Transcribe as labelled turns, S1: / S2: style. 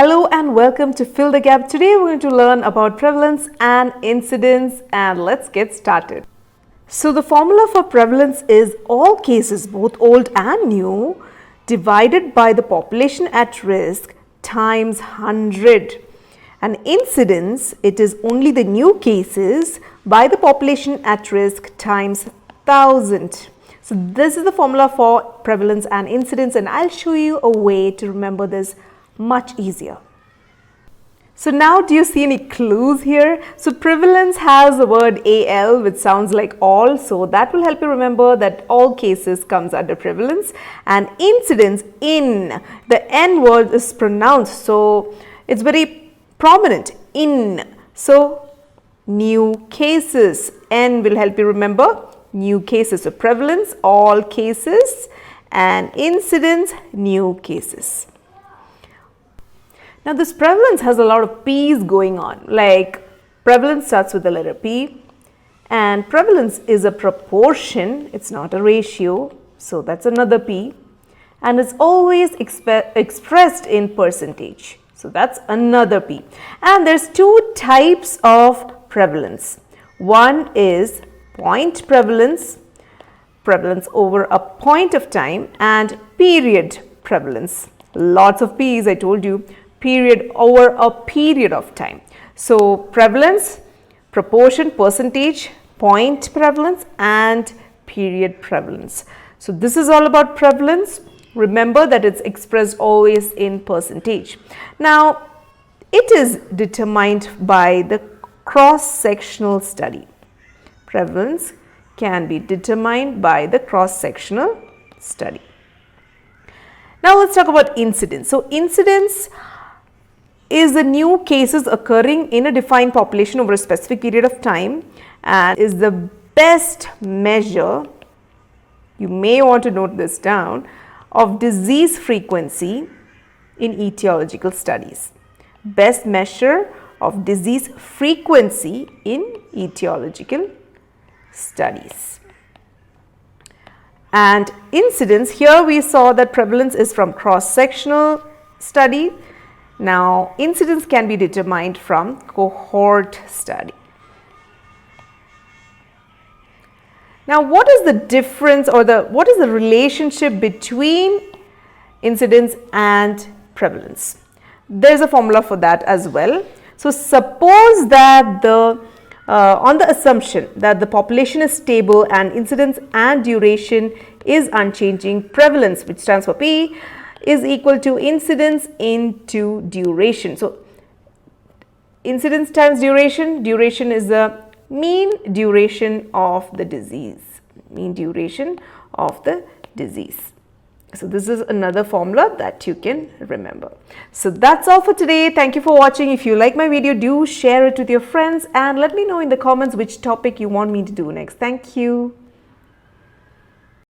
S1: Hello and welcome to Fill the Gap. Today we're going to learn about prevalence and incidence, and let's get started. So the formula for prevalence is all cases, both old and new, divided by the population at risk times 100. And incidence, it is only the new cases by the population at risk times 1000. So this is the formula for prevalence and incidence, and I'll show you a way to remember this much easier. So now do you see any clues here? So prevalence has the word AL, which sounds like all, so that will help you remember that all cases comes under prevalence. And incidence, in, the N word is pronounced, so it's very prominent, in. So new cases, N will help you remember new cases. So prevalence, all cases, and incidence, new cases. Now this prevalence has a lot of P's going on, like prevalence starts with the letter P, and prevalence is a proportion, it's not a ratio, so that's another P, and it's always expressed in percentage, so that's another P. And there's two types of prevalence. One is point prevalence, prevalence over a point of time, and period prevalence. Lots of P's, I told you. Period over a period of time. So prevalence, proportion, percentage, point prevalence, and period prevalence. So this is all about prevalence. Remember that it's expressed always in percentage. Now it is determined by the cross-sectional study. Prevalence can be determined by the cross-sectional study. Now let's talk about incidence. So incidence is the new cases occurring in a defined population over a specific period of time, and is the best measure, you may want to note this down, of disease frequency in etiological studies. Best measure of disease frequency in etiological studies. And incidence, here we saw that prevalence is from cross-sectional study. Now, incidence can be determined from cohort study. Now, what is the difference, or what is the relationship between incidence and prevalence? There's a formula for that as well. So, suppose that on the assumption that the population is stable and incidence and duration is unchanging, prevalence, which stands for P, is equal to incidence into duration. So incidence times duration, duration is the mean duration of the disease, mean duration of the disease. So this is another formula that you can remember. So that's all for today. Thank you for watching. If you like my video, do share it with your friends and let me know in the comments which topic you want me to do next. Thank you.